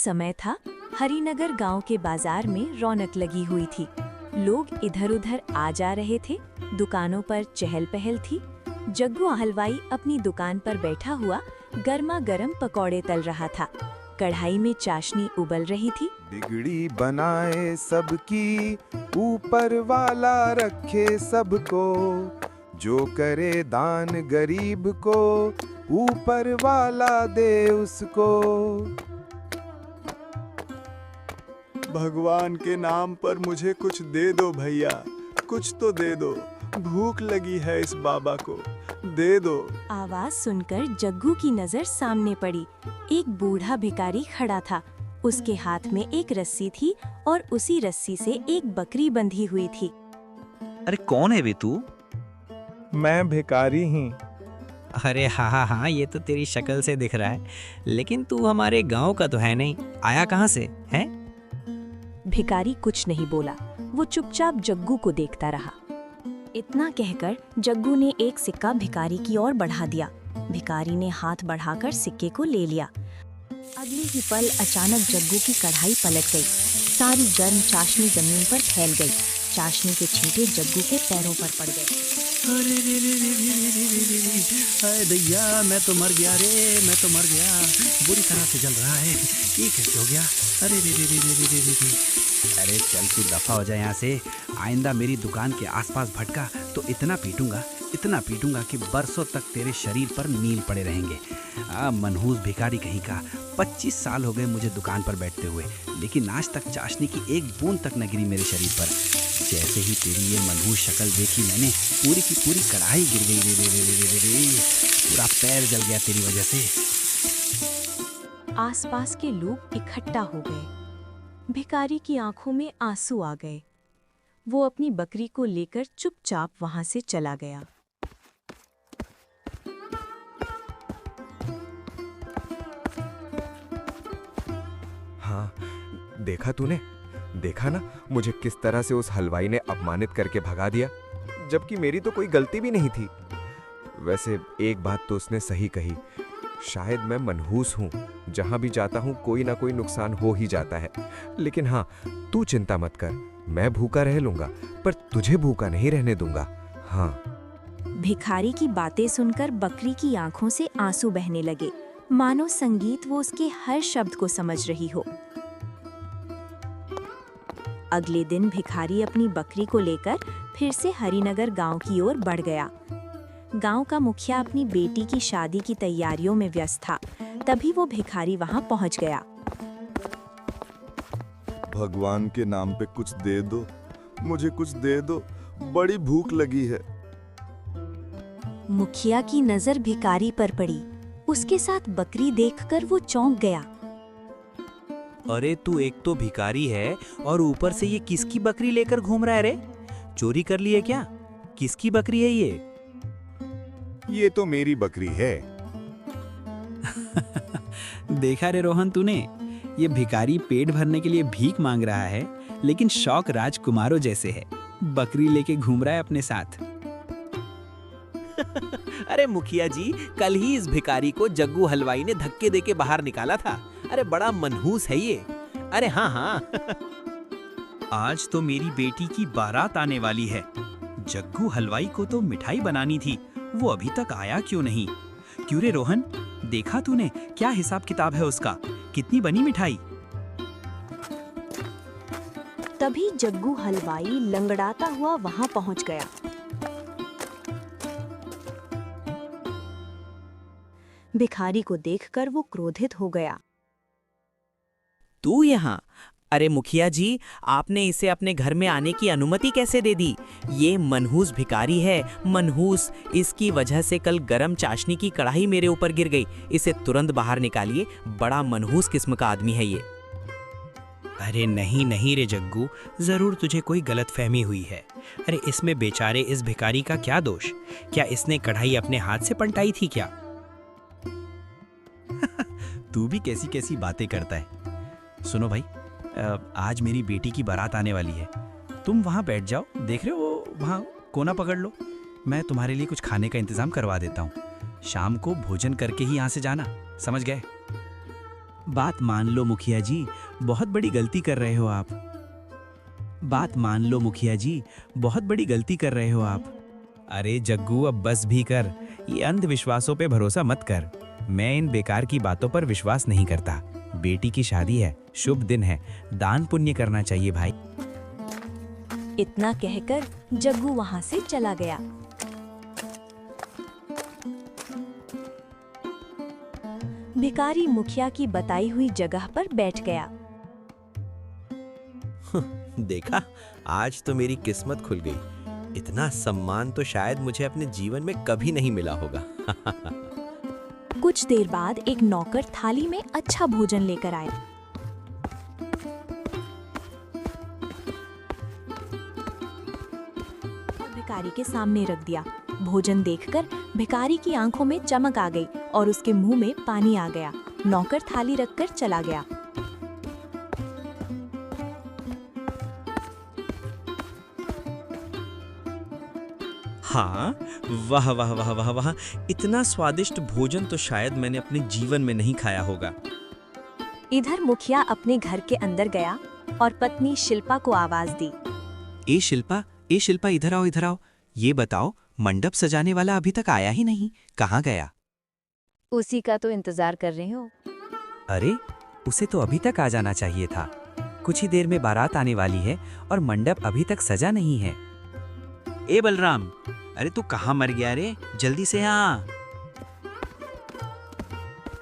समय था, हरिनगर गांव के बाजार में रौनक लगी हुई थी। लोग इधर-उधर आ जा रहे थे, दुकानों पर चहल-पहल थी। जग्गू हलवाई अपनी दुकान पर बैठा हुआ गर्मा गर्म पकौड़े तल रहा था। कढ़ाई में चाशनी उबल रही थी। बिगड़ी बनाए सबकी, ऊपर वाला रखे सबको, जो करे दान गरीब को, ऊपर वाला दे उसको। भगवान के नाम पर मुझे कुछ दे दो भैया, कुछ तो दे दो, भूख लगी है इस बाबा को, दे दो। आवाज सुनकर जग्गू की नजर सामने पड़ी। एक बूढ़ा भिखारी खड़ा था। उसके हाथ में एक रस्सी थी और उसी रस्सी से एक बकरी बंधी हुई थी। अरे कौन है वे तू? मैं भिखारी ही। अरे हाँ, ये तो तेरी शक्ल से दिख रहा है, लेकिन तू हमारे गांव का तो है नहीं। आया कहाँ से है? भिखारी कुछ नहीं बोला। वो चुपचाप जग्गू को देखता रहा। इतना कहकर जग्गू ने एक सिक्का भिखारी की ओर बढ़ा दिया। भिखारी ने हाथ बढ़ाकर सिक्के को ले लिया। अगले ही पल अचानक जग्गू की कढ़ाई पलट गई। सारी गर्म चाशनी जमीन पर फैल गई। चाशनी के छींटे जग्गू के पैरों पर पड़ गए। अरे अरे दैया, मैं तो मर गया रे, मैं तो मर गया। बुरी तरह से जल रहा है, ये कैसे हो गया? अरे रे। अरे चल तू दफा हो जाए यहाँ से। आइंदा मेरी दुकान के आसपास भटका तो इतना पीटूंगा कि बरसों तक तेरे शरीर पर नील पड़े रहेंगे। मनहूस भिखारी कहीं का। 25 साल हो गए मुझे दुकान पर बैठते हुए, लेकिन आज तक चाशनी की एक बूंद तक न गिरी मेरे शरीर पर। जैसे ही तेरी ये मनहूस शक्ल देखी मैंने, पूरी की पूरी कढ़ाई गिर गई। रे। पूरा पैर जल गया तेरी वजह से। आसपास के लोग इकट्ठा हो गए। भिखारी की आंखों में आंसू आ गए। वो अपनी बकरी को लेकर चुपचाप वहां से चला गया। हाँ, देखा तूने? देखा ना मुझे किस तरह से उस हलवाई ने अपमानित करके भगा दिया, जबकि मेरी तो कोई गलती भी नहीं थी। वैसे एक बात तो उसने सही कही, शायद मैं मनहूस हूँ, जहाँ भी जाता हूँ कोई ना कोई नुकसान हो ही जाता है। लेकिन हाँ, तू चिंता मत कर, मैं भूखा रह लूंगा, पर तुझे भूखा नहीं रहने दूंगा। हाँ। भिखारी की बातें सुनकर बकरी की आंखों से आंसू बहने लगे, मानो संगीत वो उसके हर शब्द को समझ रही हो। अगले दिन भिखारी अपनी बकरी को लेकर फिर से हरिनगर गांव की ओर बढ़ गया। गांव का मुखिया अपनी बेटी की शादी की तैयारियों में व्यस्त था। तभी वो भिखारी वहां पहुंच गया। भगवान के नाम पे कुछ दे दो, मुझे कुछ दे दो, बड़ी भूख लगी है। मुखिया की नजर भिखारी पर पड़ी। उसके साथ बकरी देखकर वो चौंक गया। अरे तू एक तो भिखारी है और ऊपर से ये किसकी बकरी लेकर घूम रहा है रे? चोरी कर ली है क्या? किसकी बकरी है ये? ये तो मेरी बकरी है। देखा रे रोहन तूने, ये भिखारी पेट भरने के लिए भीख मांग रहा है, लेकिन शौक राजकुमारों जैसे है। बकरी लेके घूम रहा है अपने साथ। अरे मुखिया जी, कल ही इस भिखारी को जग्गू हलवाई ने धक्के देके बाहर निकाला था। अरे बड़ा मनहूस है ये। अरे हाँ। आज तो मेरी बेटी की बारात आने वाली है। जग्गू हलवाई को तो मिठाई बनानी थी, वो अभी तक आया क्यों नहीं? क्यों रे रोहन, देखा तूने क्या हिसाब किताब है उसका? कितनी बनी मिठाई? तभी जग्गू हलवाई लंगड़ाता हुआ वहां पहुंच गया। भिखारी को देखकर वो क्रोधित हो गया। तू यहाँ? अरे मुखिया जी, आपने इसे अपने घर में आने की अनुमति कैसे दे दी? ये मनहूस भिखारी है, मनहूस। इसकी वजह से कल गरम चाशनी की कढ़ाई मेरे ऊपर गिर गई। इसे तुरंत बाहर निकालिए, बड़ा मनहूस किस्म का आदमी है ये। अरे नहीं रे जग्गू, जरूर तुझे कोई गलतफहमी हुई है। अरे इसमें बेचारे इस भिखारी का क्या दोष? क्या इसने कढ़ाई अपने हाथ से पलटाई थी क्या? तू भी कैसी कैसी बातें करता है। सुनो भाई, आज मेरी बेटी की बारात आने वाली है। तुम वहाँ बैठ जाओ, देख रहे हो वहाँ कोना पकड़ लो। मैं तुम्हारे लिए कुछ खाने का इंतजाम करवा देता हूँ। शाम को भोजन करके ही यहाँ से जाना, समझ गए? बात मान लो मुखिया जी, बहुत बड़ी गलती कर रहे हो आप। बात मान लो मुखिया जी, बहुत बड़ी गलती कर रहे हो आप। अरे जग्गू, अब बस भी कर। ये अंधविश्वासों पे भरोसा मत कर। मैं इन बेकार की बातों पर विश्वास नहीं करता। बेटी की शादी है, शुभ दिन है, दान पुण्य करना चाहिए भाई। इतना कहकर जग्गू वहां से चला गया। भिखारी मुखिया की बताई हुई जगह पर बैठ गया। देखा, आज तो मेरी किस्मत खुल गई। इतना सम्मान तो शायद मुझे अपने जीवन में कभी नहीं मिला होगा। कुछ देर बाद एक नौकर थाली में अच्छा भोजन लेकर आया। भिखारी के सामने रख दिया। भोजन देखकर भिखारी की आंखों में चमक आ गई और उसके मुंह में पानी आ गया। नौकर थाली रखकर चला गया। हाँ, वाह वाह वाह वाह वाह, इतना स्वादिष्ट भोजन तो शायद मैंने अपने जीवन में नहीं खाया होगा। इधर मुखिया अपने घर के अंदर गया और पत्नी शिल्पा को आवाज दी। ए शिल्पा, इधर आओ, इधर आओ। ये बताओ, मंडप सजाने वाला अभी तक आया ही नहीं, कहाँ गया? उसी का तो इंतजार कर रही हूँ। अरे, उसे तो अभी तक आ जाना चाहिए था। कुछ ही देर में बारात आने वाली है और मंडप अभी तक सजा नहीं है। ए बलराम, अरे तू कहाँ मर गया रे? जल्दी से आ।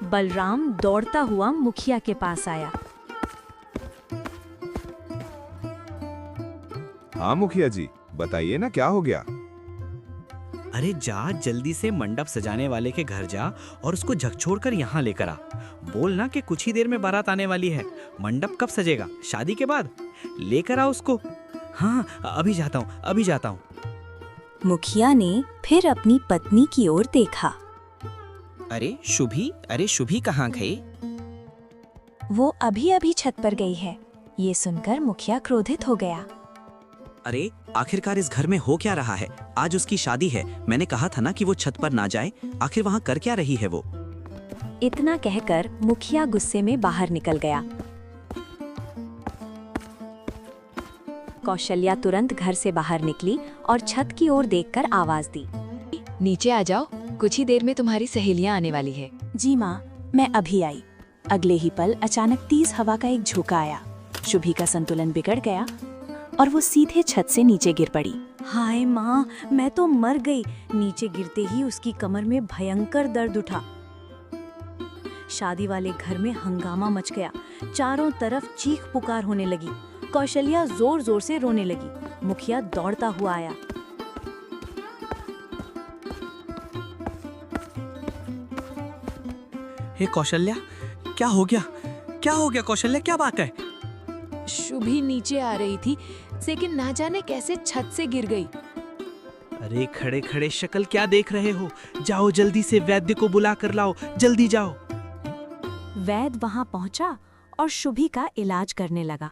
बलराम दौड़ता हुआ मुखिया के पास आया। हाँ मुखिया जी, बताइए ना क्या हो गया। अरे जा, जल्दी से मंडप सजाने वाले के घर जा और उसको झकझोर कर यहाँ लेकर आ। बोल ना कि कुछ ही देर में बारात आने वाली है। मंडप कब सजेगा? शादी के बाद। लेकर आ उसको। हाँ, अभी जाता हूँ, अभी जाता हूँ। मुखिया ने फिर अपनी पत्नी की ओर देखा। अरे शुभी कहाँ गई? वो अभी छत पर गई है। ये सुनकर मुखिया क्रोधित हो गया। अरे आखिरकार इस घर में हो क्या रहा है? आज उसकी शादी है। मैंने कहा था ना कि वो छत पर ना जाए। आखिर वहाँ कर क्या रही है वो? इतना कहकर मुखिया गुस्से में बाहर निकल गया। कौशल्या तुरंत घर से बाहर निकली और छत की ओर देखकर आवाज दी। नीचे आ जाओ, कुछ ही देर में तुम्हारी सहेलियां आने वाली है। जी माँ, मैं अभी आई। अगले ही पल अचानक तेज हवा का एक झोंका आया। शुभी का संतुलन बिगड़ गया और वो सीधे छत से नीचे गिर पड़ी। हाय माँ, मैं तो मर गई। नीचे गिरते ही उसकी कमर में भयंकर दर्द उठा। शादी वाले घर में हंगामा मच गया। चारों तरफ चीख पुकार होने लगी। कौशल्या जोर जोर से रोने लगी। मुखिया दौड़ता हुआ आया। हे कौशल्या, क्या हो गया? क्या हो गया कौशल्या, क्या बात है? शुभी नीचे आ रही थी, लेकिन ना जाने कैसे छत से गिर गई। अरे खड़े खड़े शक्ल क्या देख रहे हो? जाओ जल्दी से वैद्य को बुला कर लाओ, जल्दी जाओ। वैद्य वहां पहुंचा और शुभी का इलाज करने लगा।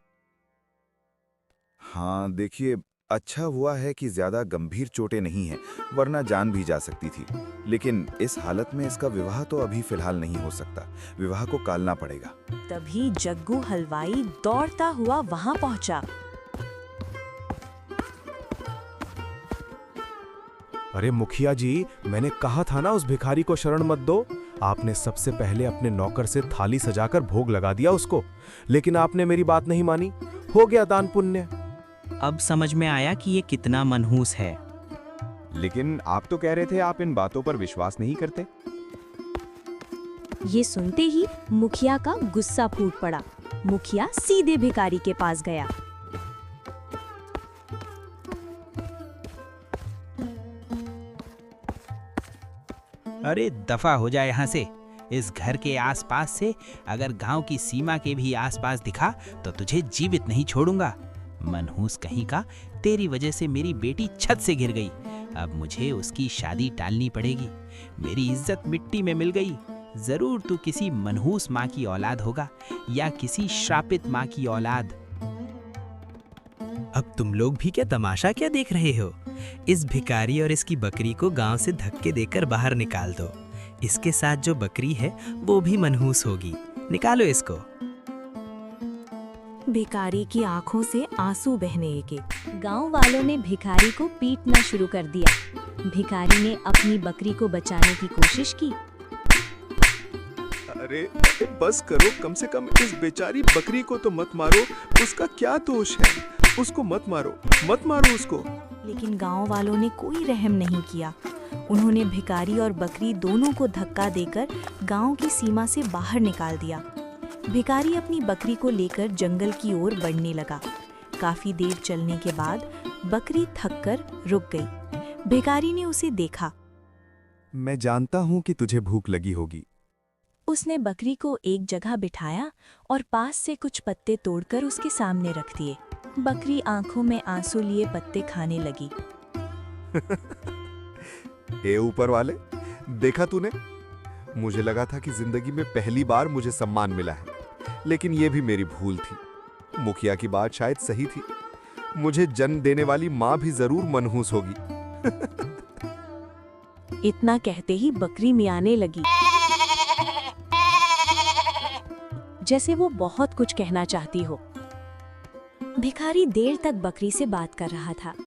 हाँ देखिए, अच्छा हुआ है कि ज्यादा गंभीर चोटें नहीं हैं, वरना जान भी जा सकती थी। लेकिन इस हालत में इसका विवाह तो अभी फिलहाल नहीं हो सकता। विवाह को टालना पड़ेगा। तभी जग्गू हलवाई दौड़ता हुआ वहां पहुंचा। अरे मुखिया जी, मैंने कहा था ना उस भिखारी को शरण मत दो। आपने सबसे पहले अपने नौकर से थाली सजाकर भोग लगा दिया उसको, लेकिन आपने मेरी बात नहीं मानी। हो गया दान पुण्य। अब समझ में आया कि ये कितना मनहूस है। लेकिन आप तो कह रहे थे आप इन बातों पर विश्वास नहीं करते। ये सुनते ही मुखिया का गुस्सा फूट पड़ा। मुखिया सीधे भिखारी के पास गया। अरे दफा हो जाए यहाँ से। इस घर के आसपास से अगर गांव की सीमा के भी आसपास दिखा तो तुझे जीवित नहीं छोड़ूंगा। मनहूस कहीं का, तेरी वजह से मेरी बेटी छत से गिर गई। अब मुझे उसकी शादी टालनी पड़ेगी। मेरी इज्जत मिट्टी में मिल गई। जरूर तू किसी मनहूस माँ की औलाद होगा या किसी श्रापित माँ की औलाद। अब तुम लोग भी क्या तमाशा क्या देख रहे हो? इस भिखारी और इसकी बकरी को गांव से धक्के देकर बाहर निकाल दो। इसके साथ जो बकरी है वो भी मनहूस होगी। निकालो इसको। भिखारी की आंखों से आंसू बहने लगे। गांव वालों ने भिखारी को पीटना शुरू कर दिया। भिखारी ने अपनी बकरी को बचाने की कोशिश की। अरे बस करो, कम से कम इस बेचारी बकरी को तो मत मारो। उसका क्या दोष है? उसको मत मारो उसको। लेकिन गांव वालों ने कोई रहम नहीं किया। उन्होंने भिखारी और बकरी दोनों को धक्का देकर गांव की सीमा से बाहर निकाल दिया। भिखारी अपनी बकरी को लेकर जंगल की ओर बढ़ने लगा। काफी देर चलने के बाद बकरी थककर रुक गई। भिखारी ने उसे देखा। मैं जानता हूँ कि तुझे भूख लगी होगी। उसने बकरी को एक जगह बिठाया और पास से कुछ पत्ते तोड़कर उसके सामने रख दिए। बकरी आंखों में आंसू लिए पत्ते खाने लगी। हे ऊपर वाले, देखा तूने? मुझे लगा था कि जिंदगी में पहली बार मुझे सम्मान मिला है, लेकिन यह भी मेरी भूल थी। मुखिया की बात शायद सही थी। मुझे जन्म देने वाली माँ भी जरूर मनहूस होगी। इतना कहते ही बकरी मियाने लगी, जैसे वो बहुत कुछ कहना चाहती हो। भिखारी देर तक बकरी से बात कर रहा था।